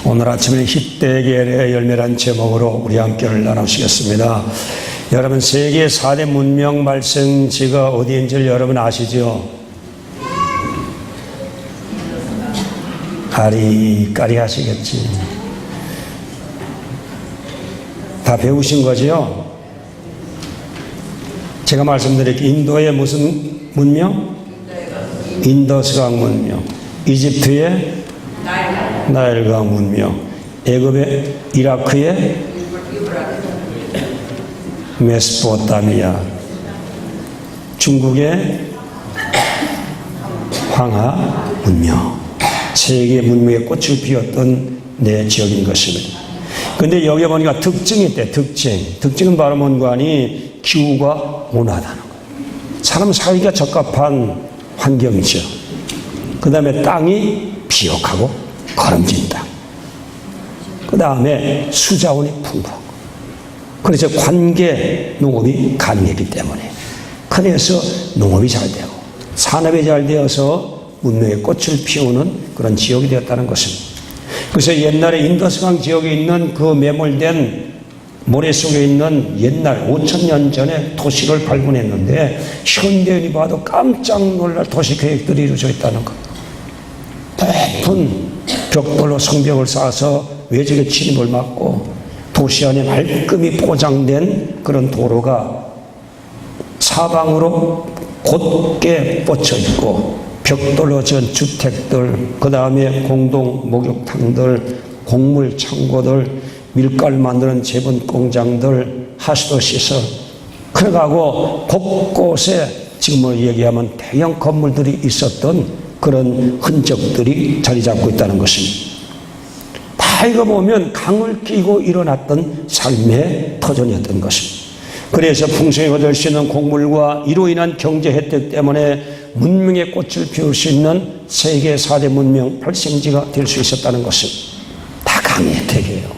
오늘 아침에 희대계의 열매란 제목으로 우리 함께를 나누시겠습니다. 여러분, 세계 4대 문명 발생지가 어디인지를 여러분 아시죠? 까리 하시겠지. 다 배우신 거죠? 제가 말씀드릴게요. 인도의 무슨 문명? 인더스강 문명. 이집트의 나일강 문명. 애굽의 이라크의 메소포타미아. 중국의 황하 문명. 세계 문명의 꽃을 피웠던 내 지역인 것입니다. 근데 여기 보니까 특징이 있대. 특징은 바로 뭔가 하니 기후가 온화하다는 거예요. 사람 살기가 적합한 환경이죠. 그 다음에 땅이 비옥하고 거름진 땅. 그 다음에 수자원이 풍부하고. 그래서 관계 농업이 가능했기 때문에 그래서 농업이 잘 되고 산업이 잘 되어서 문명의 꽃을 피우는 그런 지역이 되었다는 것입니다. 그래서 옛날에 인더스강 지역에 있는 그 매몰된 모래 속에 있는 옛날 5,000년 전에 도시를 발견했는데 현대인이 봐도 깜짝 놀랄 도시 계획들이 이루어져 있다는 것. 높은 벽돌로 성벽을 쌓아서 외적의 침입을 막고 도시 안에 말끔히 포장된 그런 도로가 사방으로 곧게 뻗쳐 있고 벽돌로 지은 주택들, 그 다음에 공동 목욕탕들, 곡물 창고들, 밀가루 만드는 제분 공장들, 하수도 시설, 그래가고 곳곳에 지금 뭐 얘기하면 대형 건물들이 있었던 그런 흔적들이 자리 잡고 있다는 것입니다. 다 이거 보면 강을 끼고 일어났던 삶의 터전이었던 것입니다. 그래서 풍성히 얻을 수 있는 곡물과 이로 인한 경제 혜택 때문에 문명의 꽃을 피울 수 있는 세계 4대 문명 발생지가 될 수 있었다는 것입니다. 다 강의 혜택이에요.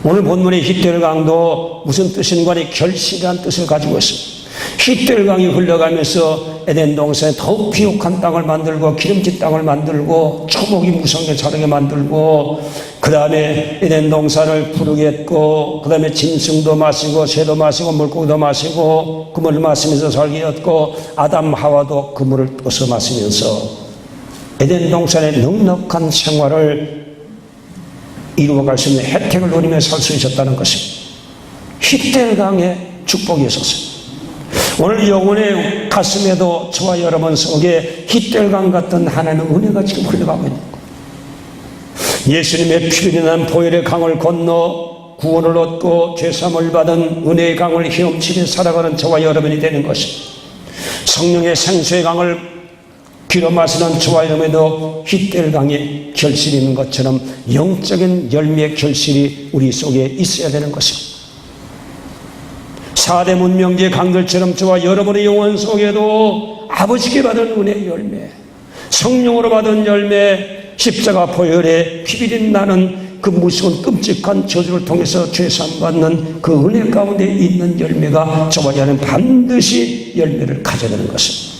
오늘 본문의 히델강도 무슨 뜻인가 하니 결실이라는 뜻을 가지고 있습니다. 히델강이 흘러가면서 에덴 동산에 더욱 비옥한 땅을 만들고 기름진 땅을 만들고 초목이 무성하게 자라게 만들고 그 다음에 에덴 동산을 푸르게 했고 그 다음에 짐승도 마시고 새도 마시고 물고기도 마시고 그 물을 마시면서 살게 했고 아담 하와도 그 물을 떠서 마시면서 에덴 동산의 넉넉한 생활을 이루어갈 수 있는 혜택을 누리며 살 수 있었다는 것입니다. 히델강의 축복이 있었어요. 오늘 영혼의 가슴에도 저와 여러분 속에 히델강 같은 하나님의 은혜가 지금 흘러가고 있는 거예요. 예수님의 피로 난 보혈의 강을 건너 구원을 얻고 죄사함을 받은 은혜의 강을 헤엄치며 살아가는 저와 여러분이 되는 것입니다. 성령의 생수의 강을 길어 마시는 저와 여러분도 히델강의 결실이 있는 것처럼 영적인 열매의 결실이 우리 속에 있어야 되는 것입니다. 4대 문명지의 강들처럼 저와 여러분의 영혼 속에도 아버지께 받은 은혜의 열매, 성령으로 받은 열매, 십자가 보혈에 피비린 나는 그 무서운 끔찍한 저주를 통해서 죄사함 받는 그 은혜 가운데 있는 열매가 저와 여러분 반드시 열매를 가져야 되는 것입니다.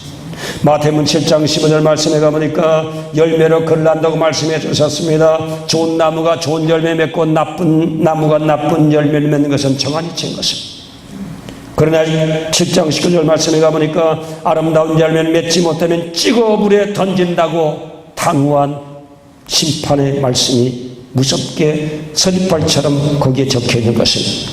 마태복음 7장 15절 말씀에 가보니까 열매로 거론한다고 말씀해 주셨습니다. 좋은 나무가 좋은 열매 맺고 나쁜 나무가 나쁜 열매를 맺는 것은 정한이치인 것입니다. 그러나 7장 19절 말씀에 가보니까 아름다운 열매를 맺지 못하면 찌고 물에 던진다고 단호한 심판의 말씀이 무섭게 서리팔처럼 거기에 적혀 있는 것입니다.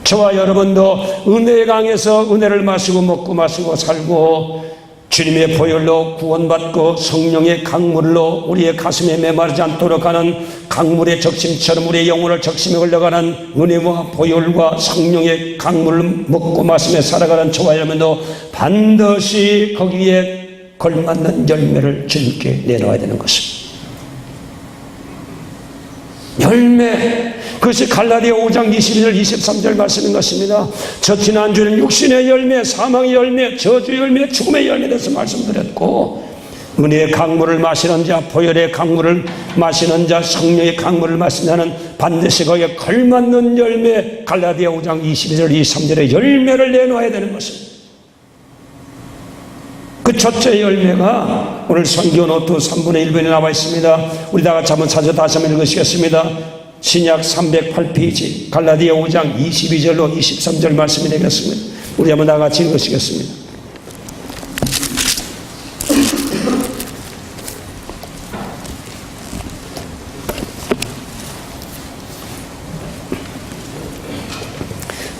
저와 여러분도 은혜의 강에서 은혜를 마시고 먹고 마시고 살고 주님의 보혈로 구원받고 성령의 강물로 우리의 가슴에 메마르지 않도록 하는 강물의 적심처럼 우리의 영혼을 적심에 흘러가는 은혜와 보혈과 성령의 강물을 먹고 마시며 살아가는 저와 여러분도 반드시 거기에 걸맞는 열매를 주님께 내놓아야 되는 것입니다. 열매, 그것이 갈라디아 5장 22절 23절 말씀인 것입니다. 저 지난주에는 육신의 열매, 사망의 열매, 저주의 열매, 죽음의 열매에 대해서 말씀드렸고 은혜의 강물을 마시는 자, 보혈의 강물을 마시는 자, 성령의 강물을 마시는 자는 반드시 거기에 걸맞는 열매, 갈라디아 5장 22절 23절의 열매를 내놓아야 되는 것입니다. 그 첫째 열매가 오늘 성경 노트 3분의 1번에 나와 있습니다. 우리 다 같이 한번 찾아 다시 한번 읽으시겠습니다. 신약 308페이지 갈라디아 5장 22절로 23절 말씀이 되겠습니다. 우리 한번 다 같이 읽으시겠습니다.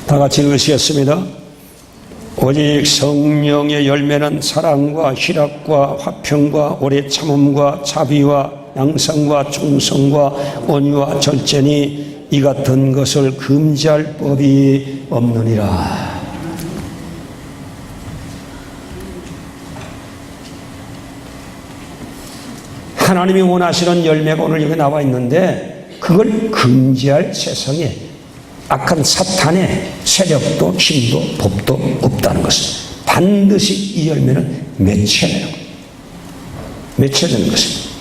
다 같이 읽으시겠습니다. 오직 성령의 열매는 사랑과 희락과 화평과 오래 참음과 자비와 양성과 충성과 온유와 절제니 이 같은 것을 금지할 법이 없느니라. 하나님이 원하시는 열매가 오늘 여기 나와 있는데 그걸 금지할 세상에 악한 사탄의 세력도 힘도 법도 없다는 것은 반드시 이 열매는 맺혀야 되는 것입니다.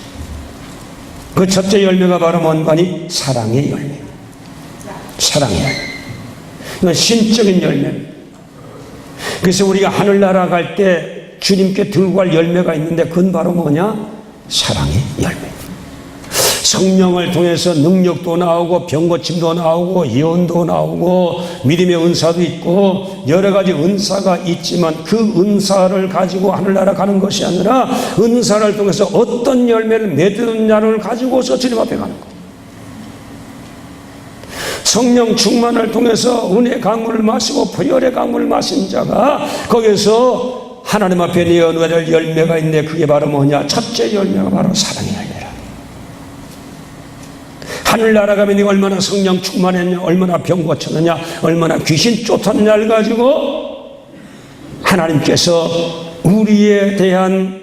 그 첫째 열매가 바로 뭔가니 사랑의 열매. 사랑의 열매. 이건 신적인 열매입니다. 그래서 우리가 하늘나라 갈 때 주님께 들고 갈 열매가 있는데 그건 바로 뭐냐? 사랑의 열매. 성령을 통해서 능력도 나오고 병고침도 나오고 예언도 나오고 믿음의 은사도 있고 여러 가지 은사가 있지만 그 은사를 가지고 하늘나라 가는 것이 아니라 은사를 통해서 어떤 열매를 맺느냐를 가지고서 주님 앞에 가는 거예요. 성령 충만을 통해서 은혜 강물을 마시고 보혈의 강물을 마신 자가 거기서 하나님 앞에 내어놓아야 될 열매가 있는데 그게 바로 뭐냐? 첫째 열매가 바로 사랑의 열매라. 하늘나라 가면 네가 얼마나 성령 충만했냐, 얼마나 병 고쳤느냐, 얼마나 귀신 쫓았느냐를 가지고 하나님께서 우리에 대한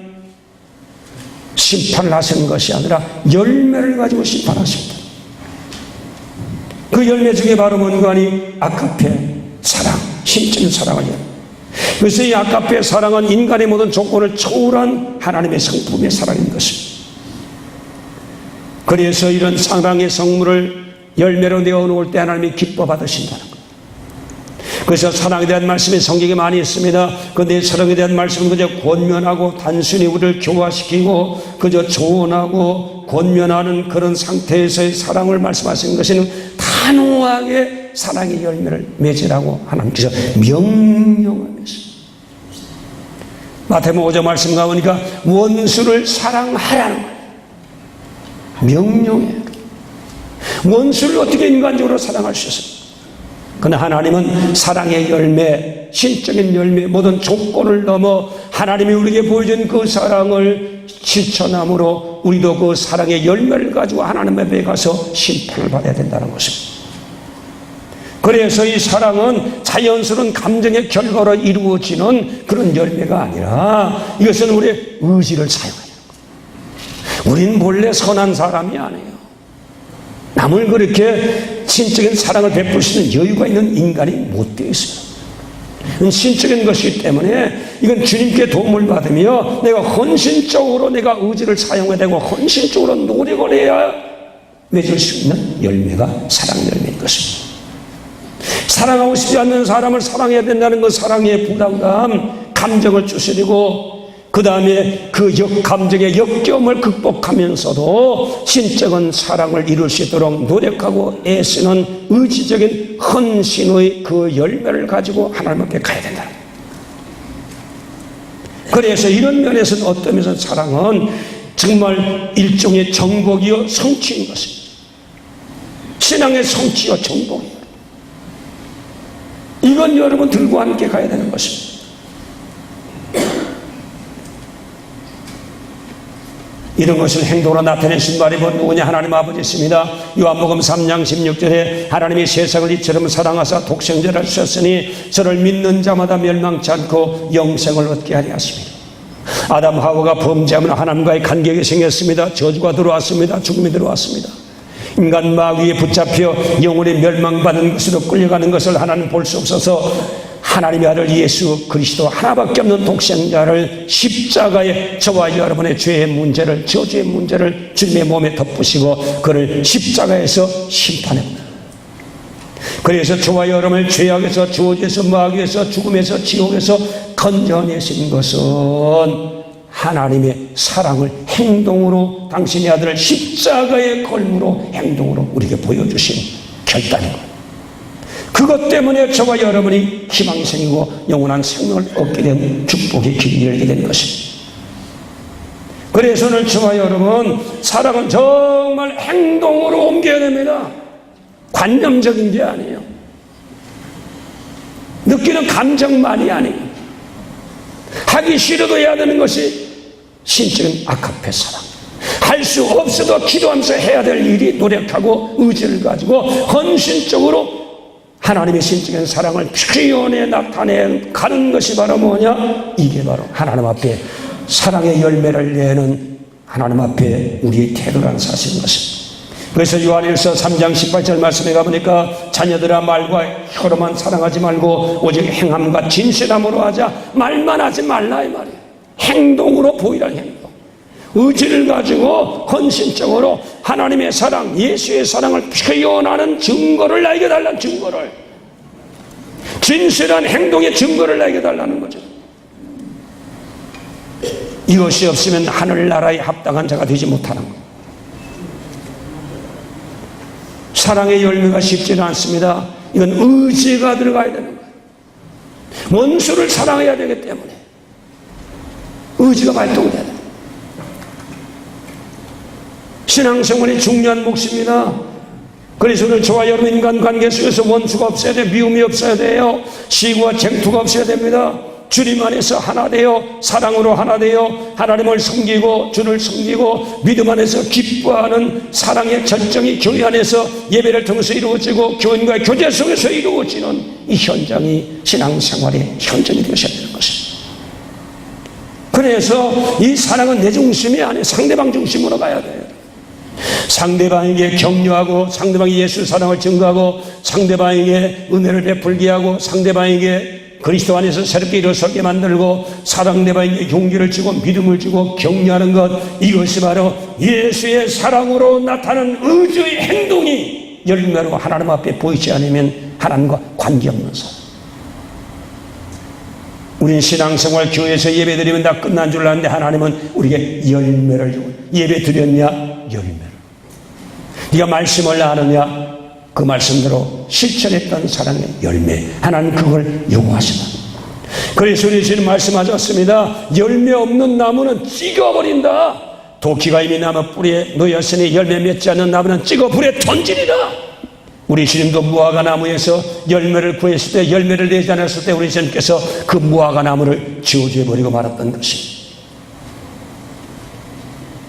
심판을 하시는 것이 아니라 열매를 가지고 심판하십니다. 그 열매 중에 바로 뭔가 하니 아가페 사랑, 신적인 사랑을 열매. 그래서 이 아가페 사랑은 인간의 모든 조건을 초월한 하나님의 성품의 사랑인 것입니다. 그래서 이런 사랑의 성물을 열매로 내어놓을 때 하나님이 기뻐 받으신다는 것. 그래서 사랑에 대한 말씀이 성경에 많이 있습니다. 그런데 사랑에 대한 말씀은 그저 권면하고 단순히 우리를 교화시키고 그저 조언하고 권면하는 그런 상태에서의 사랑을 말씀하시는 것은 단호하게 사랑의 열매를 맺으라고 하나님께서 명령하셨습니다. 마태복음 5장 말씀 가보니까 원수를 사랑하라는 거예요. 명령해. 원수를 어떻게 인간적으로 사랑할 수 있어요? 그러나 하나님은 사랑의 열매, 신적인 열매, 모든 조건을 넘어 하나님이 우리에게 보여준 그 사랑을 실천함으로 우리도 그 사랑의 열매를 가지고 하나님 앞에 가서 심판을 받아야 된다는 것입니다. 그래서 이 사랑은 자연스러운 감정의 결과로 이루어지는 그런 열매가 아니라 이것은 우리의 의지를 사용해야 돼요. 우린 본래 선한 사람이 아니에요. 남을 그렇게 신적인 사랑을 베풀 수 있는 여유가 있는 인간이 못 되어 있어요. 신적인 것이기 때문에 이건 주님께 도움을 받으며 내가 헌신적으로 내가 의지를 사용해야 되고 헌신적으로 노력을 해야 맺을 수 있는 열매가 사랑 열매인 것입니다. 사랑하고 싶지 않는 사람을 사랑해야 된다는 것, 사랑의 부담감, 감정을 추스리고 그 다음에 그 감정의 역겨움을 극복하면서도 신적인 사랑을 이룰 수 있도록 노력하고 애쓰는 의지적인 헌신의 그 열매를 가지고 하나님 앞에 가야 된다. 그래서 이런 면에서는 어떤 면에서 사랑은 정말 일종의 정복이요 성취인 것입니다. 신앙의 성취요 정복이요. 이건 여러분 들고 함께 가야 되는 것입니다. 이런 것을 행동으로 나타내신 말이 누구냐? 하나님 아버지십니다. 요한복음 3장 16절에 하나님이 세상을 이처럼 사랑하사 독생자를 주셨으니 저를 믿는 자마다 멸망치 않고 영생을 얻게 하려 하십니다. 아담 하와가 범죄하면 하나님과의 간격이 생겼습니다. 저주가 들어왔습니다. 죽음이 들어왔습니다. 인간 마귀에 붙잡혀 영혼이 멸망받는 것으로 끌려가는 것을 하나님 볼 수 없어서 하나님의 아들 예수 그리스도 하나밖에 없는 독생자를 십자가에 저와 여러분의 죄의 문제를, 저주의 문제를 주님의 몸에 덮으시고 그를 십자가에서 심판했다. 그래서 저와 여러분을 죄악에서, 저주에서, 마귀에서, 죽음에서, 지옥에서 건져내신 것은 하나님의 사랑을 행동으로, 당신의 아들을 십자가의 걸음으로 행동으로 우리에게 보여주신 결단인 거예요. 그것 때문에 저와 여러분이 희망이 생기고 영원한 생명을 얻게 된 축복의 길이 열게 된 것입니다. 그래서 오늘 저와 여러분, 사랑은 정말 행동으로 옮겨야 됩니다. 관념적인 게 아니에요. 느끼는 감정만이 아니에요. 하기 싫어도 해야 되는 것이 신적인 아카페 사랑. 할 수 없어도 기도하면서 해야 될 일이 노력하고 의지를 가지고 헌신적으로 하나님의 신적인 사랑을 표현해 나타내 가는 것이 바로 뭐냐? 이게 바로 하나님 앞에 사랑의 열매를 내는 하나님 앞에 우리의 태도라는 사실인 것입니다. 그래서 요한일서 3장 18절 말씀에 가보니까 자녀들아 말과 혀로만 사랑하지 말고 오직 행함과 진실함으로 하자. 말만 하지 말라 이 말이에요. 행동으로 보이라는 행동. 의지를 가지고 헌신적으로 하나님의 사랑, 예수의 사랑을 표현하는 증거를 나에게 달라는 증거를, 진실한 행동의 증거를 나에게 달라는 거죠. 이것이 없으면 하늘나라에 합당한 자가 되지 못하는 거예요. 사랑의 열매가 쉽지는 않습니다. 이건 의지가 들어가야 되는 거예요. 원수를 사랑해야 되기 때문에 의지가 발동돼야 돼요. 신앙생활이 중요한 몫입니다. 그래서 오늘 저와 여러분 인간관계 속에서 원수가 없어야 돼요. 미움이 없어야 돼요. 시기와 쟁투가 없어야 됩니다. 주님 안에서 하나 되어 사랑으로 하나 되어 하나님을 섬기고 주를 섬기고 믿음 안에서 기뻐하는 사랑의 절정이 교회 안에서 예배를 통해서 이루어지고 교인과의 교제 속에서 이루어지는 이 현장이 신앙생활의 현장이 되셔야 되는 것입니다. 그래서 이 사랑은 내 중심이 아니에요. 상대방 중심으로 가야 돼요. 상대방에게 격려하고 상대방이 예수 사랑을 증거하고 상대방에게 은혜를 베풀게 하고 상대방에게 그리스도 안에서 새롭게 일어서게 만들고 상대방에게 용기를 주고 믿음을 주고 격려하는 것, 이것이 바로 예수의 사랑으로 나타나는 의지의 행동이 열매로 하나님 앞에 보이지 않으면 하나님과 관계없는 사람. 우리는 신앙생활 교회에서 예배드리면 다 끝난 줄 알았는데 하나님은 우리에게 열매를 주고, 예배 드렸냐? 열매를. 네가 말씀을 아느냐? 그 말씀대로 실천했던 사랑의 열매. 하나님 그걸 요구하시다. 그래서 우리 주님 말씀하셨습니다. 열매 없는 나무는 찍어버린다. 도끼가 이미 나무 뿌리에 놓였으니 열매 맺지 않는 나무는 찍어 불에 던지리라. 우리 주님도 무화과 나무에서 열매를 구했을 때, 열매를 내지 않았을 때 우리 주님께서 그 무화과 나무를 저주해버리고 말았던 것입니다.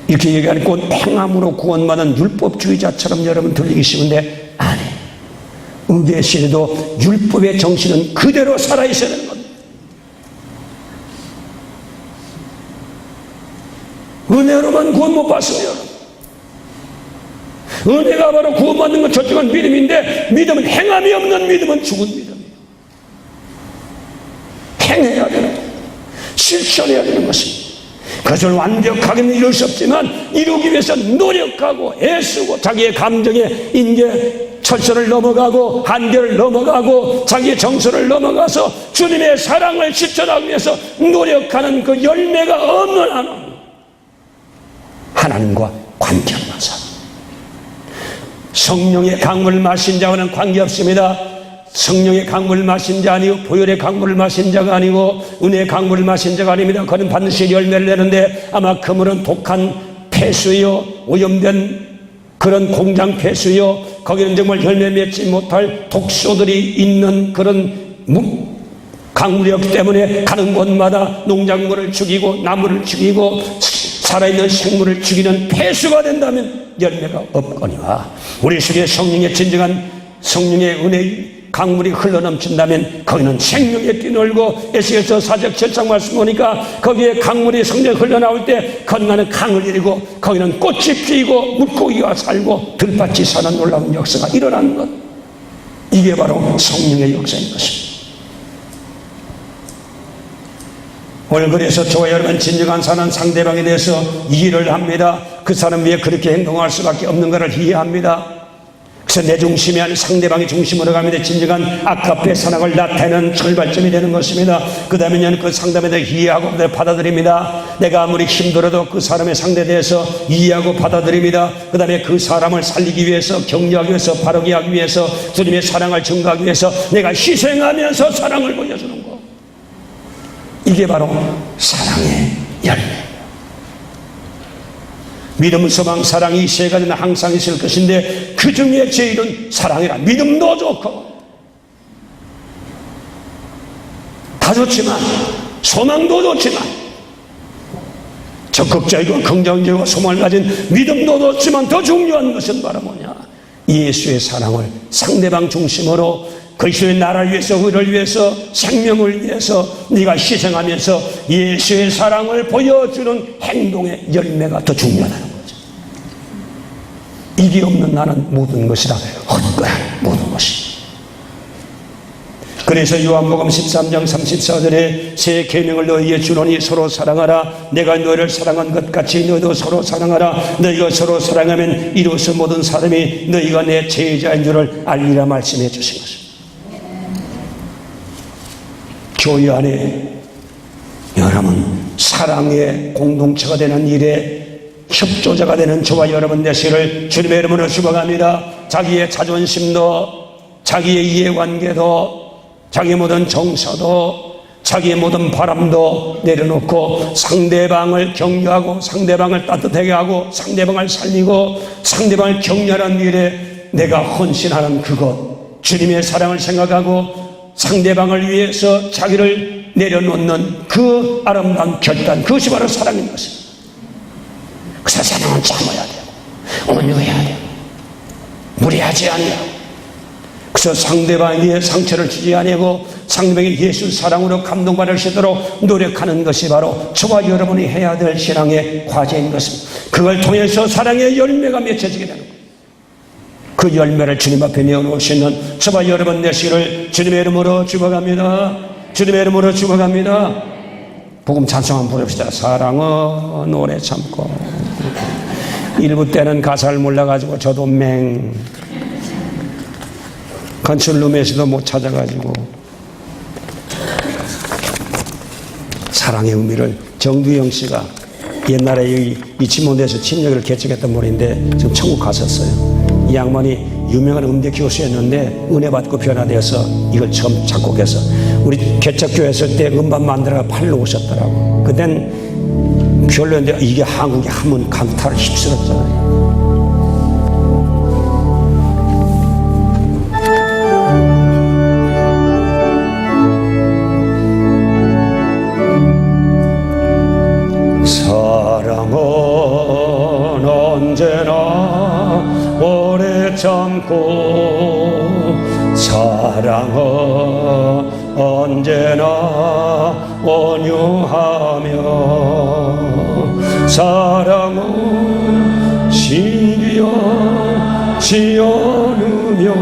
이렇게 얘기하니 곧 행함으로 구원받은 율법주의자처럼 여러분 들리기 쉬운데 아니, 은혜의 시대도 율법의 정신은 그대로 살아있어야 되는 겁니다. 은혜로만 구원 못 받습니다. 은혜가 바로 구원받는 건 저쪽은 믿음인데, 믿음은 행함이 없는 믿음은 죽은 믿음이에요. 행해야 되는 거예요. 실천해야 되는 것입니다. 그것을 완벽하게는 이룰 수 없지만 이루기 위해서 노력하고 애쓰고 자기의 감정의 인계 철선을 넘어가고 한계를 넘어가고 자기의 정서를 넘어가서 주님의 사랑을 실천하기 위해서 노력하는 그 열매가 없는 하나님과 관계없는 삶. 성령의 강물을 마신 자와는 관계없습니다. 성령의 강물을 마신 자 아니고 보혈의 강물을 마신 자가 아니고 은혜의 강물을 마신 자가 아닙니다. 그는 반드시 열매를 내는데 아마 그물은 독한 폐수요, 오염된 그런 공장 폐수요, 거기는 정말 열매 맺지 못할 독소들이 있는 그런 강물이었기 때문에 가는 곳마다 농작물을 죽이고 나무를 죽이고 살아있는 생물을 죽이는 폐수가 된다면 열매가 없거니와 우리 속에 성령의 진정한 성령의 은혜의 강물이 흘러넘친다면 거기는 생명에 뛰놀고 에스겔서 4장 7장 말씀 보니까 거기에 강물이 성령에 흘러나올 때 건너는 강을 이루고 거기는 꽃이 피고 물고기가 살고 들밭이 사는 놀라운 역사가 일어나는 것, 이게 바로 성령의 역사인 것입니다. 오늘 그래서 저와 여러분 진정한 사는 상대방에 대해서 이해를 합니다. 그 사람 왜 그렇게 행동할 수밖에 없는가를 이해합니다. 그래서 내 중심이 아닌 상대방의 중심으로 가면 진정한 아카페 사랑을 나타내는 출발점이 되는 것입니다. 그 다음에는 그 상담에 대해 이해하고 받아들입니다. 내가 아무리 힘들어도 그 사람의 상대에 대해서 이해하고 받아들입니다. 그 다음에 그 사람을 살리기 위해서, 격려하기 위해서, 바르게 하기 위해서, 주님의 사랑을 증거하기 위해서 내가 희생하면서 사랑을 보여주는 것, 이게 바로 사랑의 열매. 믿음, 소망, 사랑이 세 가지는 항상 있을 것인데 그 중에 제일은 사랑이라. 믿음도 좋고 다 좋지만, 소망도 좋지만, 적극적이고 긍정적이고 소망을 가진 믿음도 좋지만 더 중요한 것은 바로 뭐냐? 예수의 사랑을 상대방 중심으로, 그리스도의 나라를 위해서, 의를 위해서, 생명을 위해서 네가 희생하면서 예수의 사랑을 보여주는 행동의 열매가 더 중요하다는 거죠. 이게 없는 나는 모든 것이다, 헛거야 모든 것이. 그래서 요한복음 13장 34절에 새 계명을 너희에게 주노니 서로 사랑하라. 내가 너희를 사랑한 것 같이 너희도 서로 사랑하라. 너희가 서로 사랑하면 이로써 모든 사람이 너희가 내 제자인 줄을 알리라 말씀해 주신 것입니다. 교회 안에 여러분 사랑의 공동체가 되는 일에 협조자가 되는 저와 여러분 되시기를 주님의 이름으로 축원합니다. 자기의 자존심도, 자기의 이해관계도, 자기의 모든 정서도, 자기의 모든 바람도 내려놓고 상대방을 격려하고, 상대방을 따뜻하게 하고, 상대방을 살리고, 상대방을 격려하는 일에 내가 헌신하는 그것, 주님의 사랑을 생각하고 상대방을 위해서 자기를 내려놓는 그 아름다운 결단, 그것이 바로 사랑인 것입니다. 그래서 사랑은 참아야 되고 온유해야 되고 무리하지 않냐. 그래서 상대방에게 상처를 주지 아니하고 상대방이 예수 사랑으로 감동받을 수 있도록 노력하는 것이 바로 저와 여러분이 해야 될 신앙의 과제인 것입니다. 그걸 통해서 사랑의 열매가 맺혀지게 되는 거예요. 그 열매를 주님 앞에 내어놓을 수 있는 저와 여러분 되시기를 주님의 이름으로 축원합니다. 주님의 이름으로 축원합니다. 복음 찬송 한번 부릅시다. 사랑은 오래 참고. 일부 때는 가사를 몰라가지고 저도 건축룸에서도 못 찾아가지고 사랑의 의미를 정두영 씨가 옛날에 여기 이치몬대에서 침례를 개척했던 분인데 지금 천국 갔었어요. 이 양반이 유명한 음대 교수였는데 은혜 받고 변화되어서 이걸 처음 작곡해서 우리 개척교회 했을 때 음반 만들어가 팔러 오셨더라고. 그땐 별로였는데 이게 한국에 한번 강타를 휩쓸었잖아요. 사랑은 언제나 오래 참고, 사랑은 언제나 온유하며, 사랑은 신기하지 않으며,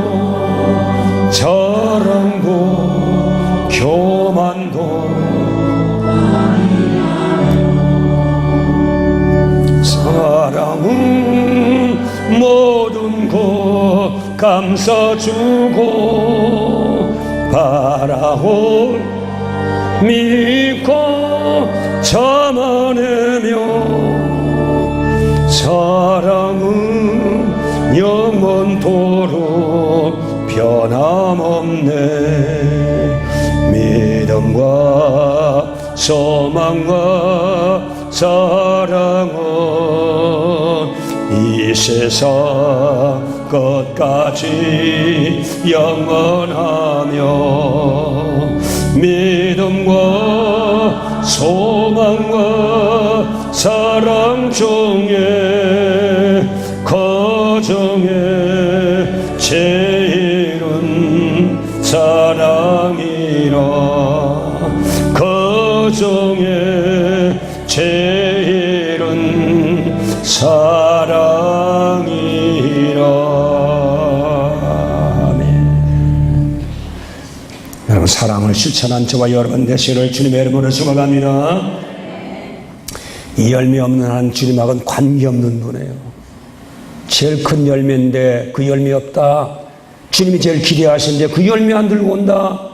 자랑도 교만도 사랑은 모든 것 감싸주고 바라올 믿고 참아내며, 사랑은 영원토록 변함없네. 믿음과 소망과 사랑은 이 세상 끝까지 영원하며, 믿음과 소망과 사랑 중에 가정의 제일은 사랑이라. 가정의 제일은 사랑이라. 아멘. 여러분 사랑을 실천한 저와 여러분 되시기를 주님의 이름으로 축원합니다. 이 열매 없는 한 주님하고는 관계없는 분이에요. 제일 큰 열매인데 그 열매 없다. 주님이 제일 기대하시는데 그 열매 안 들고 온다.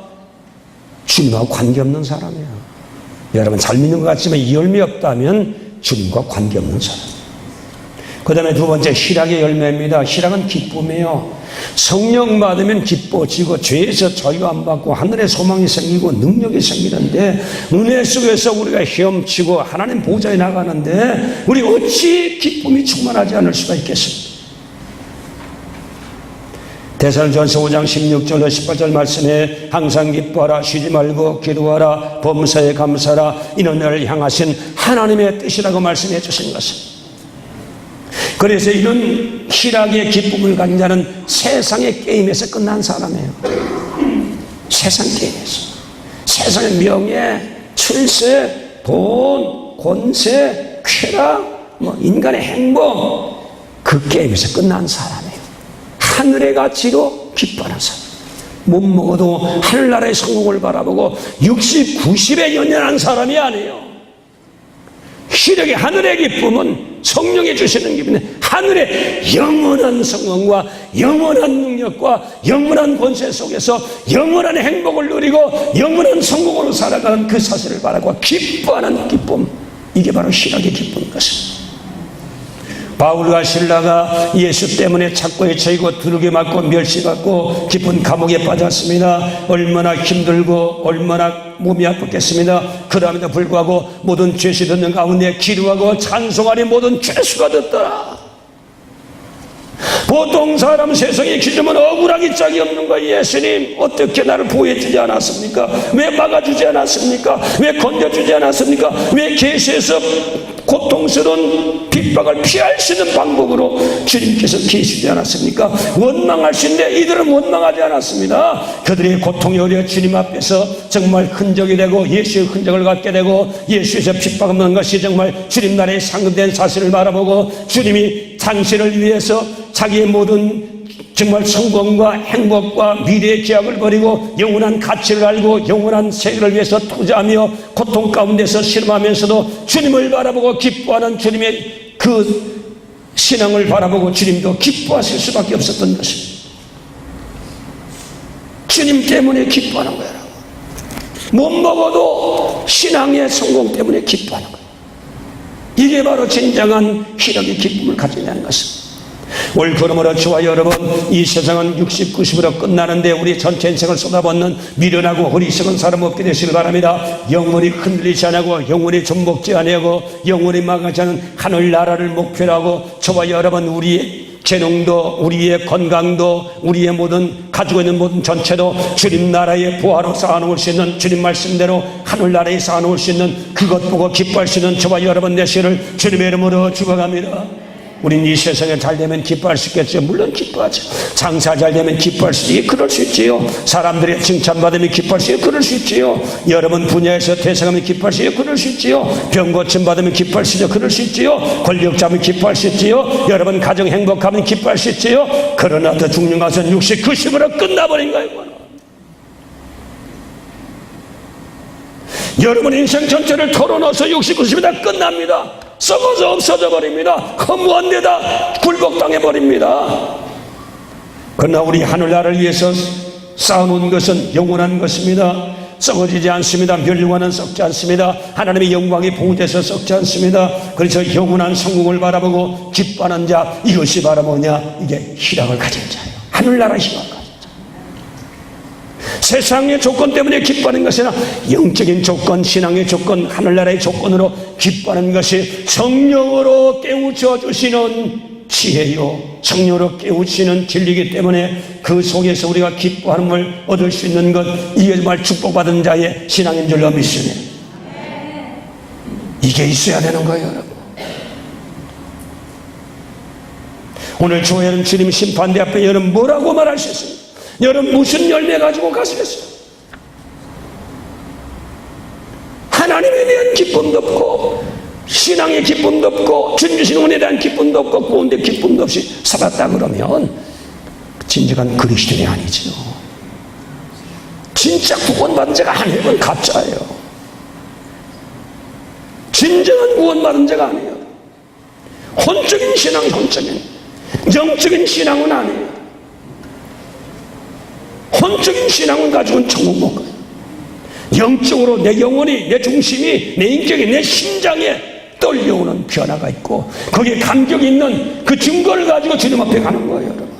주님하고 관계없는 사람이야. 여러분 잘 믿는 것 같지만 이 열매 없다면 주님과 관계없는 사람. 그 다음에 두 번째 희락의 열매입니다. 희락은 기쁨이에요. 성령 받으면 기뻐지고 죄에서 자유 안 받고 하늘의 소망이 생기고 능력이 생기는데 은혜 속에서 우리가 헤엄치고 하나님 보좌에 나가는데 우리 어찌 기쁨이 충만하지 않을 수가 있겠습니까? 데살로니가전서 5장 16절로 18절 말씀에 항상 기뻐하라 쉬지 말고 기도하라 범사에 감사하라 이는 너를 향하신 하나님의 뜻이라고 말씀해 주신 것입니다. 그래서 이런 희락의 기쁨을 가진 자는 세상의 게임에서 끝난 사람이에요. 세상 게임에서 세상의 명예, 출세, 돈, 권세, 쾌락, 인간의 행복 그 게임에서 끝난 사람이에요. 하늘의 가치로 기뻐하는 사람. 못 먹어도 하늘나라의 성공을 바라보고 60, 90에 연연한 사람이 아니에요. 희락의 하늘의 기쁨은 성령이 주시는 기쁨인데 하늘의 영원한 성공과 영원한 능력과 영원한 권세 속에서 영원한 행복을 누리고 영원한 성공으로 살아가는 그 사실을 바라고 기뻐하는 기쁨, 이게 바로 희락의 기쁨인 것입니다. 바울과 실라가 예수 때문에 착고에 처이고 두르게 맞고 멸시받고 깊은 감옥에 빠졌습니다. 얼마나 힘들고 얼마나 몸이 아팠겠습니다. 그럼에도 불구하고 모든 죄시 듣는 가운데 기도하고 찬송하니 모든 죄수가 듣더라. 보통 사람 세상의 기준은 억울하기 짝이 없는 거예요. 예수님 어떻게 나를 보호해주지 않았습니까? 왜 막아주지 않았습니까? 왜 건져주지 않았습니까? 왜 계시에서 고통스러운 핍박을 피할 수 있는 방법으로 주님께서 계시지 않았습니까? 원망할 수 있는데 이들은 원망하지 않았습니다. 그들의 고통이 오히려 주님 앞에서 정말 흔적이 되고 예수의 흔적을 갖게 되고 예수에서 핍박하는 것이 정말 주님 나라에 상급된 사실을 바라보고 주님이 당신을 위해서 자기의 모든 정말 성공과 행복과 미래의 계약을 버리고 영원한 가치를 알고 영원한 세계를 위해서 투자하며 고통 가운데서 실험하면서도 주님을 바라보고 기뻐하는 주님의 그 신앙을 바라보고 주님도 기뻐하실 수밖에 없었던 것입니다. 주님 때문에 기뻐하는 거예요. 못 먹어도 신앙의 성공 때문에 기뻐하는 거예요. 이게 바로 진정한 희락의 기쁨을 가지냐는 것입니다. 올 그러므로 저와 여러분, 이 세상은 60, 90으로 끝나는데 우리 전체 인생을 쏟아붓는 미련하고 어리석은 사람 없게 되시길 바랍니다. 영원히 흔들리지 않고 영원히 좀먹지 않고 영원히 망하지 않은 하늘나라를 목표로 하고 저와 여러분, 우리의 재능도 우리의 건강도 우리의 모든 가지고 있는 모든 전체도 주님 나라의 부하로 쌓아놓을 수 있는, 주님 말씀대로 하늘나라에 쌓아놓을 수 있는 그것 보고 기뻐할 수 있는 저와 여러분 되시기를 주님의 이름으로 축원합니다. 우린 이 세상에 잘 되면 기뻐할 수 있겠죠. 물론 기뻐하죠. 장사 잘 되면 기뻐할 수 있지. 그럴 수 있지요. 사람들의 칭찬받으면 기뻐할 수 있지. 그럴 수 있지요. 여러분 분야에서 대상하면 기뻐할 수 있지. 그럴 수 있지요. 병 고침 받으면 기뻐할 수 있지. 그럴 수 있지요. 권력 잡으면 기뻐할 수 있지요. 여러분 가정 행복하면 기뻐할 수 있지요. 그러나 더 죽는 것은 60, 90으로 끝나버린 거예요. 여러분 인생 전체를 털어넣어서 60, 90이 다 끝납니다. 썩어서 없어져 버립니다. 허무한 데다 굴복당해 버립니다. 그러나 우리 하늘나라를 위해서 쌓아놓은 것은 영원한 것입니다. 썩어지지 않습니다. 멸류관은 썩지 않습니다. 하나님의 영광이 보호돼서 썩지 않습니다. 그래서 영원한 성공을 바라보고 기뻐하는 자, 이것이 바로 뭐냐? 이게 희락을 가진 자예요. 하늘나라 희락. 세상의 조건 때문에 기뻐하는 것이 아니라 영적인 조건, 신앙의 조건, 하늘나라의 조건으로 기뻐하는 것이 성령으로 깨우쳐 주시는 지혜요, 성령으로 깨우치는 진리이기 때문에 그 속에서 우리가 기뻐함을 얻을 수 있는 것, 이게 정말 축복받은 자의 신앙인 줄로 믿습니다. 이게 있어야 되는 거예요, 여러분. 오늘 주여는 주님 심판대 앞에 여러분 뭐라고 말할 수 있습니까? 여러분 무슨 열매 가지고 가시겠어요? 하나님에 대한 기쁨도 없고 신앙의 기쁨도 없고 주님 주신 은혜에 대한 기쁨도 없고 구원의 기쁨도 없이 살았다 그러면 진정한 그리스도인이 아니죠. 진짜 구원받은 자가 아니에요. 그건 가짜예요. 진정한 구원받은 자가 아니에요. 혼적인 신앙, 혼적인 영적인 신앙은 아니에요. 혼적인 신앙은 가지고는 천국 못 가요. 영적으로 내 영혼이, 내 중심이, 내 인격이, 내 심장에 떨려오는 변화가 있고 거기에 감격이 있는 그 증거를 가지고 주님 앞에 가는 거예요, 여러분.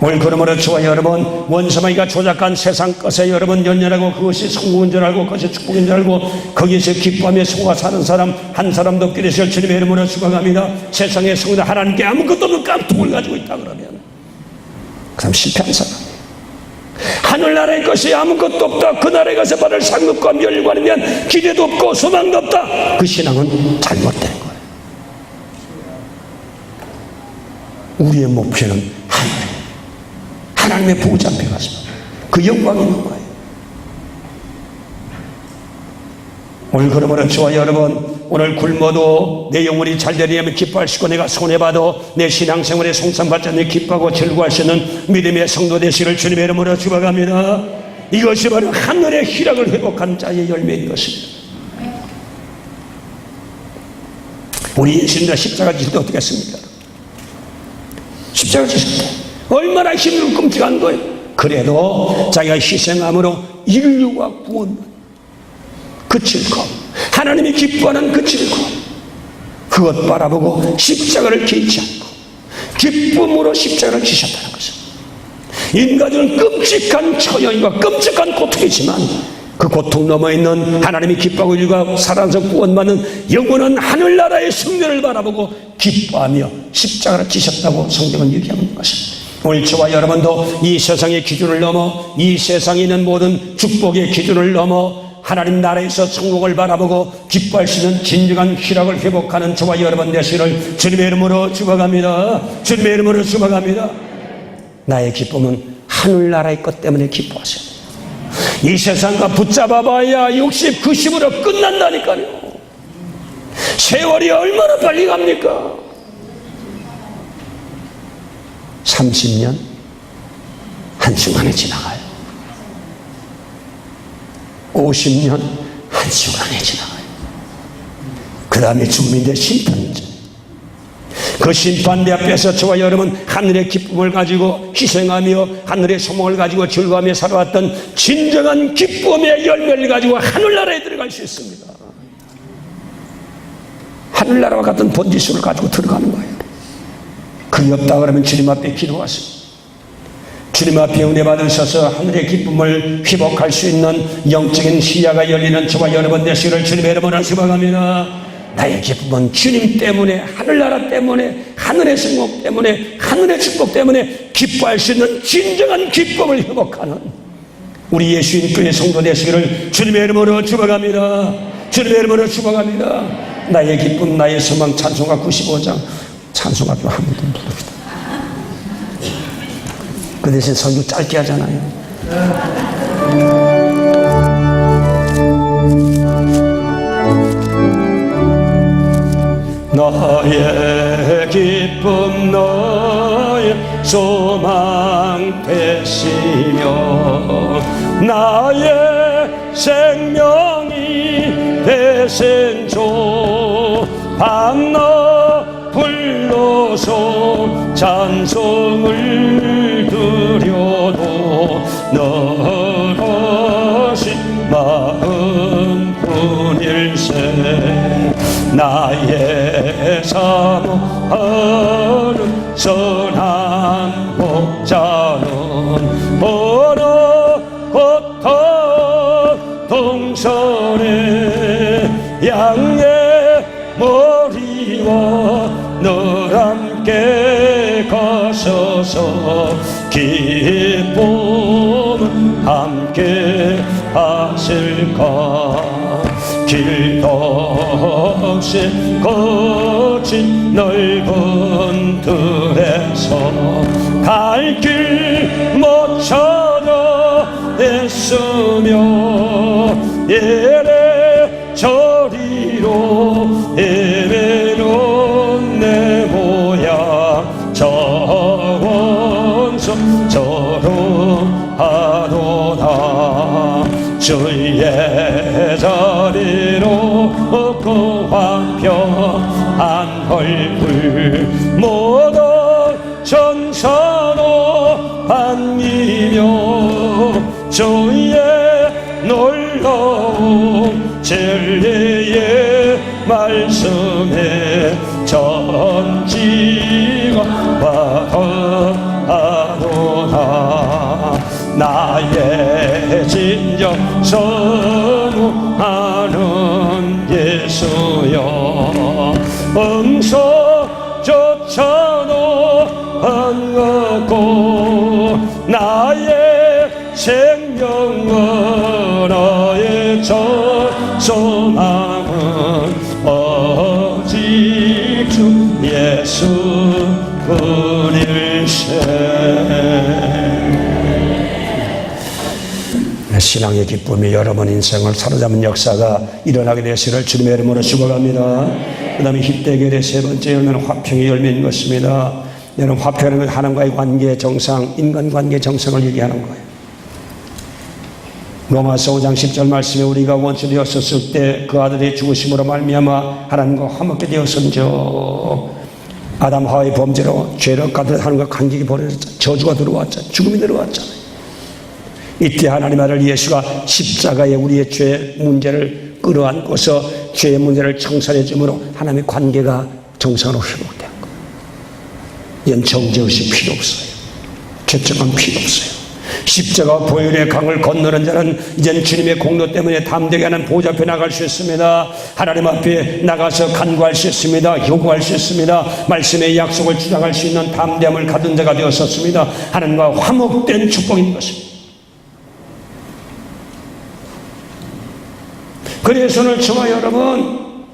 오늘 그러므로 저와 여러분, 원수마귀가 조작한 세상 것에 여러분 연연하고 그것이 성공인 줄 알고 그것이 축복인 줄 알고 거기에서 기뻐하며 속아 사는 사람 한 사람도 없게 되실 주님의 이름으로 축원합니다. 세상의 성도 하나님께 아무것도 없는 깜통을 가지고 있다 그러면 그 사람 실패한 사람. 하늘나라의 것이 아무것도 없다, 그 나라에 가서 받을 상급과 멸관이면 기대도 없고 소망도 없다, 그 신앙은 잘못된 거예요. 우리의 목표는 하나님의 보호자 앞에 가서 그 영광이 있는 거예요. 오늘 그러므로 저와 여러분, 오늘 굶어도 내 영혼이 잘 되려면 기뻐할 수 있고 내가 손해봐도 내 신앙생활에 송상받지 않는 기뻐하고 즐거워할 수 있는 믿음의 성도 되시기를 주님의 이름으로 축원합니다. 이것이 바로 하늘의 희락을 회복한 자의 열매인 것입니다. 우리 예수님의 십자가 지실 때 어떻게 했습니까? 십자가 지실 때 얼마나 힘들고 끔찍한 거예요. 그래도 자기가 희생함으로 인류와 구원, 그 즐거움, 하나님이 기뻐하는 그 즐거움, 그것 바라보고 십자가를 개의치 않고 기쁨으로 십자가를 지셨다는 것입니다. 인간은 끔찍한 처형과 끔찍한 고통이지만 그 고통 넘어있는 하나님이 기뻐하고 인류가 살아서 구원받는 영원한 하늘나라의 승리를 바라보고 기뻐하며 십자가를 지셨다고 성경은 얘기하는 것입니다. 오늘 저와 여러분도 이 세상의 기준을 넘어, 이 세상에 있는 모든 축복의 기준을 넘어 하나님 나라에서 성공을 바라보고 기뻐할 수 있는 진정한 희락을 회복하는 저와 여러분 되시기를 주님의 이름으로 축원합니다. 주님의 이름으로 축원합니다. 나의 기쁨은 하늘나라의 것 때문에 기뻐하세요. 이 세상과 붙잡아봐야 60, 90으로 끝난다니까요. 세월이 얼마나 빨리 갑니까? 30년 한순간에 지나가요. 50년 한순간에 지나가요. 그 다음에 죽음인데 심판이죠. 그 심판대 앞에서 저와 여러분 하늘의 기쁨을 가지고 희생하며 하늘의 소망을 가지고 즐거워하며 살아왔던 진정한 기쁨의 열매를 가지고 하늘나라에 들어갈 수 있습니다. 하늘나라와 같은 본지수를 가지고 들어가는 거예요. 그게 없다 그러면 주님 앞에 기도하세요. 주님 앞에 은혜 받으셔서 하늘의 기쁨을 회복할 수 있는 영적인 시야가 열리는 저와 여러분 되시기를 주님의 이름으로 축원합니다. 나의 기쁨은 주님 때문에, 하늘나라 때문에, 하늘의 성공 때문에, 하늘의 축복 때문에 기뻐할 수 있는 진정한 기쁨을 회복하는 우리 예수님 교회 성도 되시기를 주님의 이름으로 축원합니다. 주님의 이름으로 축원합니다. 나의 기쁨, 나의 소망, 찬송가 95장 찬송가 좀 한 번 더 부릅시다. 그 대신 설교 짧게 하잖아요. 나의 기쁨, 나의 소망 되시며 나의 생명이 되신 주 밤낮 불러서 찬송을 드려도 너러신 마음뿐일세. 나의 사모하는 선한 복자는 어느 곳터 동산에 양의 머리와 늘 함께 가셔서 기쁨은 함께 하실까. 길도 없이 거친 넓은 들에서 갈 길 못 찾아 애쓰며 이래 저리로 헤매는 내 모양 저 원성 저로 하도다. 주의 자리로 그 황평한 얼굴 더하도다. 나의 진정 선무하는 예수여, 응서조차도 반갑고 나의 생명은 나의 소망은 오직 주 예수 그릴세. 신앙의 기쁨이 여러분 인생을 사로잡은 역사가 일어나게 되시를 주님의 이름으로 축원합니다. 그 다음에 힙대결의 세 번째 열매는 화평의 열매인 것입니다. 여러분, 화평은 하나님과의 관계의 정상, 인간관계의 정상을 얘기하는 거예요. 로마서 5장 10절 말씀에 우리가 원수 되었었을 때 그 아들의 죽으심으로 말미암아 하나님과 화목게 되었은저, 아담 하와의 범죄로 죄를 가득 하나님과 관계가 벌어졌잖아요. 저주가 들어왔잖아요. 죽음이 들어왔잖아요. 이때 하나님 아들 예수가 십자가에 우리의 죄 문제를 끌어안고서 죄의 문제를 청산해 주므로 하나님의 관계가 정상으로 회복된 거예요. 이건 정죄의식 필요 없어요. 죄책감 필요 없어요. 십자가 보혈의 강을 건너는 자는 이제는 주님의 공로 때문에 담대하게 하는 보좌 앞에 나갈 수 있습니다. 하나님 앞에 나가서 간구할 수 있습니다. 요구할 수 있습니다. 말씀의 약속을 주장할 수 있는 담대함을 가진 자가 되었었습니다. 하나님과 화목된 축복인 것입니다. 그래서 오늘 저와 여러분,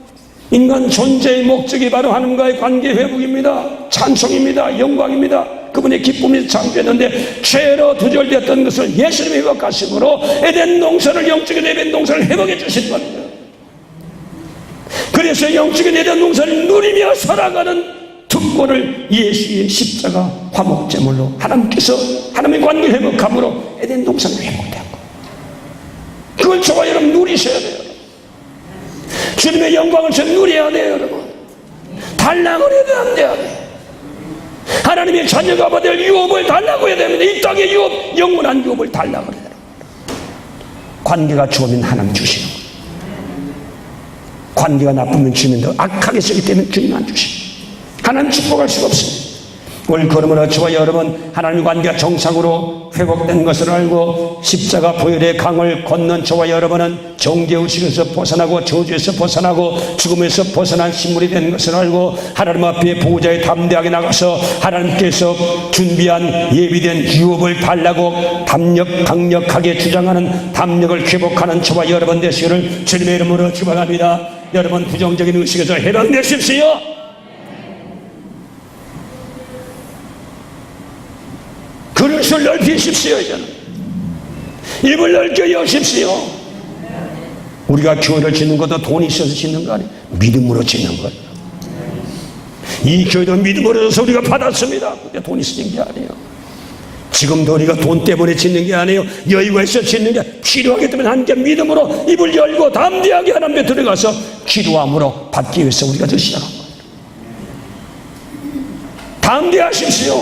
인간 존재의 목적이 바로 하나님과의 관계 회복입니다. 찬송입니다. 영광입니다. 그분의 기쁨이 창조했는데 죄로 두절되었던 것을 예수님이 회복하심으로 에덴 동산을, 영적인 에덴 동산을 회복해 주신 겁니다. 그래서 영적인 에덴 동산을 누리며 살아가는 특권을 예수의 십자가 화목제물로 하나님께서 하나님의 관계 회복함으로 에덴 동산이 회복된 거예요. 그걸 저와 여러분 누리셔야 돼요. 주님의 영광을 저 누려야 돼요, 여러분. 달라고 해야 돼요. 하나님의 자녀가 받을 유업을 달라고 해야 됩니다. 이 땅의 유업, 영원한 유업을 달라고 해야 돼요. 관계가 좋으면 하나님 주시는 거예요. 관계가 나쁘면 주님도 악하게 쓰기 때문에 주님 안 주시는 거예요. 하나님 축복할 수가 없습니다. 오늘 그러므로 저와 여러분, 하나님의 관계가 정상으로 회복된 것을 알고 십자가 보혈의 강을 건넌 저와 여러분은 정죄의식에서 벗어나고 저주에서 벗어나고 죽음에서 벗어난 신물이 된 것을 알고 하나님 앞에 보호자에 담대하게 나가서 하나님께서 준비한 예비된 유업을 달라고 강력하게 주장하는 담력을 회복하는 저와 여러분 되시기를 주님의 이름으로 축원합니다. 여러분, 부정적인 의식에서 해방되십시오. 그릇을 넓히십시오. 이제는 입을 넓게 여십시오. 우리가 교회를 짓는 것도 돈이 있어서 짓는 거 아니에요. 믿음으로 짓는 거예요. 이 교회도 믿음으로 해서 우리가 받았습니다. 근데 돈이 있어진 게 아니에요. 지금도 우리가 돈 때문에 짓는 게 아니에요. 여유가 있어 짓는 게 필요하기 때문에 하나님께 믿음으로 입을 열고 담대하게 하나님 앞에 들어가서 기도함으로 받기 위해서 우리가 저 시작한 거예요. 담대하십시오.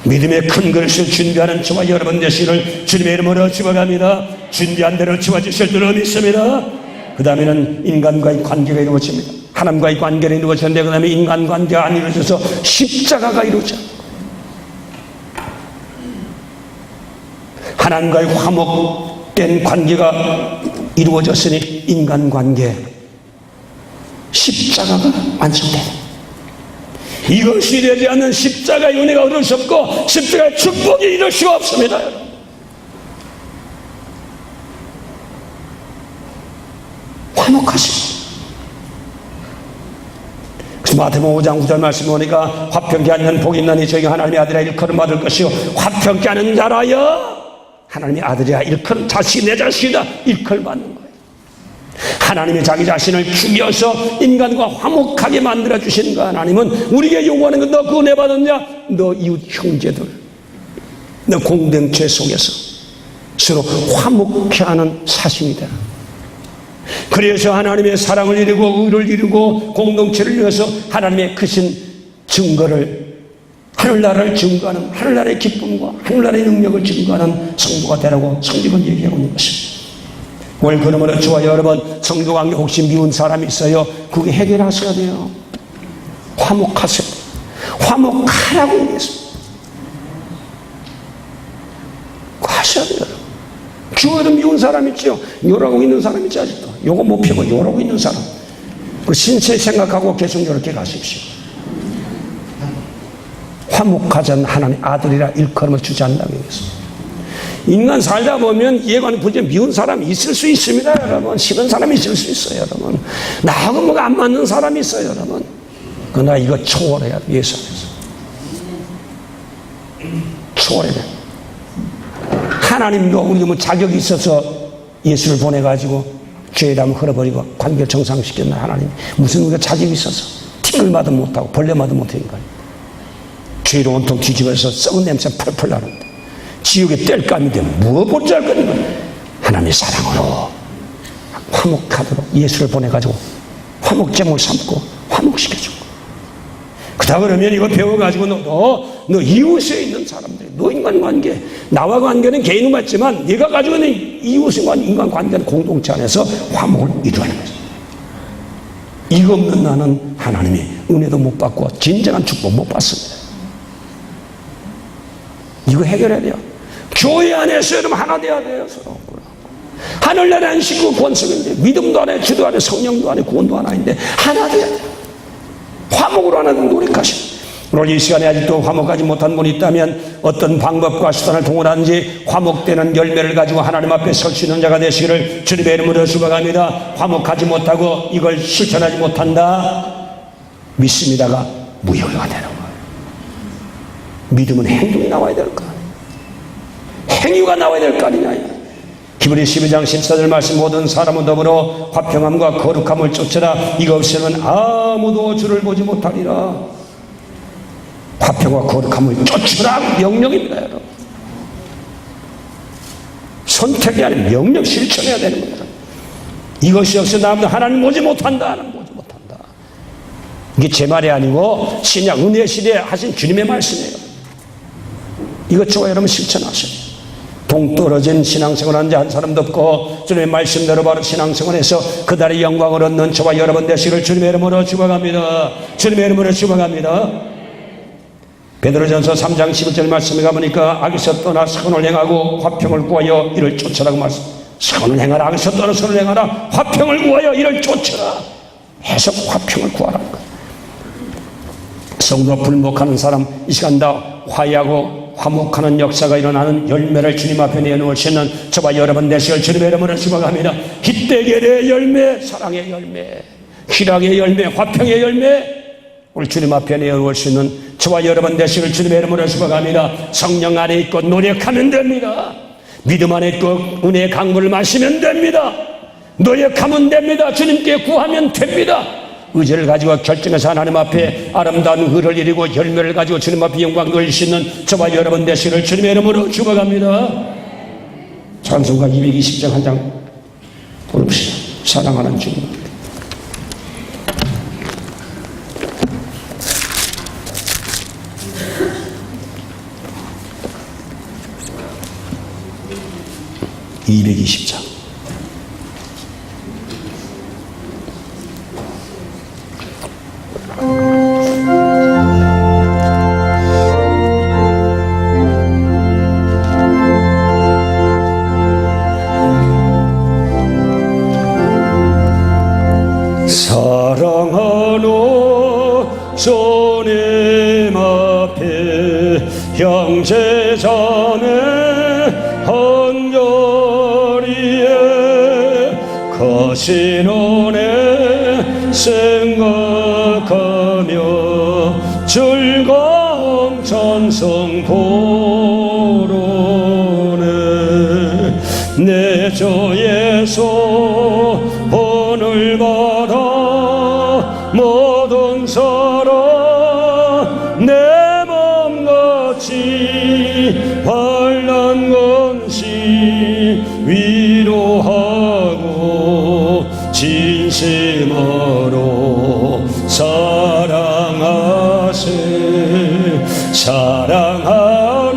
믿음의 큰 그릇을 준비하는 저와 여러분 되시기를 주님의 이름으로 축원합니다. 준비한 대로 주어주실 줄로 믿습니다. 그 다음에는 인간과의 관계가 이루어집니다. 하나님과의 관계가 이루어졌는데 그 다음에 인간관계가 안 이루어져서 십자가가 이루어져. 하나님과의 화목된 관계가 이루어졌으니 인간관계 십자가가 완성됩니다. 이것이 되지 않는 십자가의 은혜가 얻을 수 없고 십자가의 축복이 이룰 수가 없습니다. 화목하시고. 그래서 마태복음 5장 9절 말씀 보니까 화평케 하는 복이 있나니 저희가 하나님의 아들이라 일컬음 받을 것이요 화평케 하는 자라여 하나님의 아들이라 일컬음, 자식이 내 자식이다 일컬 받는 거예요. 하나님이 자기 자신을 죽여서 인간과 화목하게 만들어주신 그 하나님은 우리에게 요구하는 건 너 그거 내 받았냐? 너 이웃 형제들, 너 공동체 속에서 서로 화목케 하는 사심이 되라. 그래서 하나님의 사랑을 이루고 의를 이루고 공동체를 이루어서 하나님의 크신 증거를, 하늘나라를 증거하는, 하늘나라의 기쁨과 하늘나라의 능력을 증거하는 성도가 되라고 성경은 얘기하고 있는 것입니다. 오늘 그러므로 저와 여러분, 성도 관계 혹시 미운 사람이 있어요? 그게 해결하셔야 돼요. 화목하세요. 화목하라고 얘기했습니다. 하셔야 돼요. 교회도 미운 사람 있죠. 요러고 있는 사람 있죠. 아직도 요거 못 펴고 요러고 있는 사람, 그 신체 생각하고 계속 이렇게 가십시오. 화목하지 않는 하나님 아들이라 일컬음을 주지 않는다고 얘기했습니다. 인간 살다 보면 이해관계 분쟁 미운 사람이 있을 수 있습니다. 여러분, 싫은 사람이 있을 수 있어요. 여러분, 나하고 뭐가 안 맞는 사람이 있어요. 여러분, 그러나 이거 초월해야 돼. 예수 안에서 초월해야 돼. 하나님도 우리 뭐 자격이 있어서 예수를 보내가지고 죄담을 흘러버리고 관계를 정상시켰나. 하나님 무슨 우리가 자격이 있어서 티끌마도 못하고 벌레마도 못하니까 죄로 온통 뒤집어서 썩은 냄새 펄펄 나는데 지옥의 뗄감인데 무엇 잘 거니까 하나님의 사랑으로 화목하도록 예수를 보내가지고 화목제물 삼고 화목시켜주고, 그다 그러면 이거 배워가지고 너 이웃에 있는 사람들, 너 인간관계, 나와 관계는 개인은 맞지만 네가 가지고 있는 이웃과 인간관계는 공동체 안에서 화목을 이루어가는 거죠. 이거 없는 나는 하나님의 은혜도 못 받고 진정한 축복 못 받습니다. 이거 해결해야 돼요. 교회 안에서 여러분 하나 돼야 돼요. 서로. 하늘나라 안식구 권속인데 믿음도 하나에 주도 하나에 성령도 하나에 구원도 하나인데 하나 돼야 돼요. 화목으로 하나 노력하시고, 오늘 이 시간에 아직도 화목하지 못한 분이 있다면 어떤 방법과 수단을 동원하는지 화목되는 열매를 가지고 하나님 앞에 설 수 있는 자가 되시기를 주님의 이름으로 축원합니다. 화목하지 못하고 이걸 실천하지 못한다, 믿습니다가 무효가 되는 거예요. 믿음은 행동이 나와야 될 거 아니에요. 행위가 나와야 될 거 아니냐. 히브리 12장 14절 말씀, 모든 사람은 더불어 화평함과 거룩함을 쫓으라. 이거 없이는 아무도 주를 보지 못하리라. 화평과 거룩함을 쫓으라 명령입니다. 여러분, 선택이 아닌 명령, 실천해야 되는 겁니다. 이것이 없이 나아무도 하나님 보지 못한다. 하나님 보지 못한다. 이게 제 말이 아니고 신약 은혜 시대에 하신 주님의 말씀이에요. 이것저것 여러분 실천하셔야 돼요. 동떨어진 신앙생활하는 자 한 사람도 없고 주님의 말씀대로 바로 신앙생활에서 그달의 영광을 얻는 저와 여러분 되시기를 주님의 이름으로 축원합니다. 주님의 이름으로 축원합니다. 베드로전서 3장 11절 말씀에 가보니까 악에서 떠나 선을 행하고 화평을 구하여 이를 쫓으라고 말씀. 선을 행하라. 악에서 떠나 선을 행하라. 화평을 구하여 이를 쫓으라 해서 화평을 구하라. 성도가 불목하는 사람 이 시간 다 화해하고 화목하는 역사가 일어나는 열매를 주님 앞에 내놓을 수 있는 저와 여러분 되시길 주님의 이름으로 축원합니다. 희대결의 열매, 사랑의 열매, 희락의 열매, 화평의 열매, 우리 주님 앞에 내놓을 수 있는 저와 여러분 되시길 주님의 이름으로 축원합니다. 성령 안에 있고 노력하면 됩니다. 믿음 안에 있고 은혜의 강물을 마시면 됩니다. 노력하면 됩니다. 주님께 구하면 됩니다. 의지를 가지고 결정해서 하나님 앞에 아름다운 의를 이루고 열매를 가지고 주님 앞에 영광 돌릴 수 있는 저와 여러분 되시기를 주님의 이름으로 축원합니다. 찬송가 220장 한 장 부릅시다. 사랑하는 주님. (220장) 사랑하노 주님 앞에 형제자매 한자리에 거신 은혜 생각하며 즐거움 찬송 부르네. 내 주 예수 본을 받아 모든 사람 내 맘같이 환난 건시 위로하고 진심으로 사랑하세. 사랑하노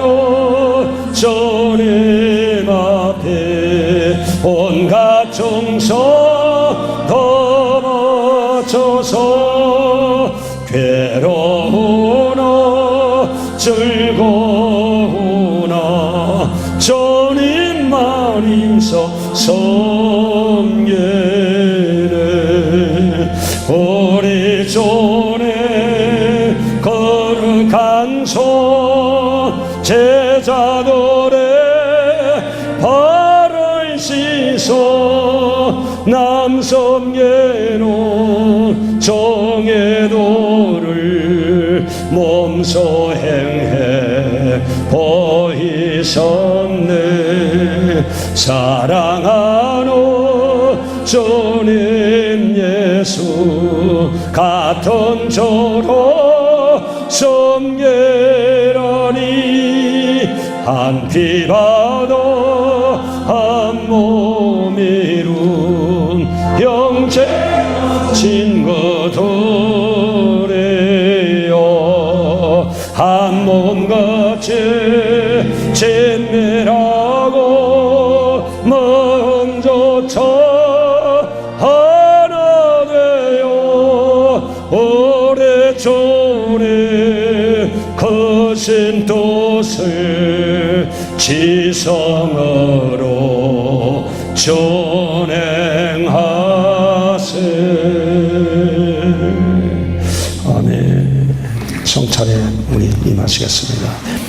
주님 앞에 온갖 정성 더 바쳐서 괴로운 즐거우나 주님 마음서 섬기네. 우리 전에 거룩한 손 제자들의 발을 씻어 남섬예로 정의도를 몸소 행해 보이셨네. 사랑하는 주님 예수 같은 저로 섬기라니 한 피 받아 한 몸 이룬 형제 친구들이여 한 몸같이 친밀하고 마음조차 하나 되어 오래전에 거신 뜻을 지성으로 전행하세. 아멘. 성찬에 우리 임하시겠습니다.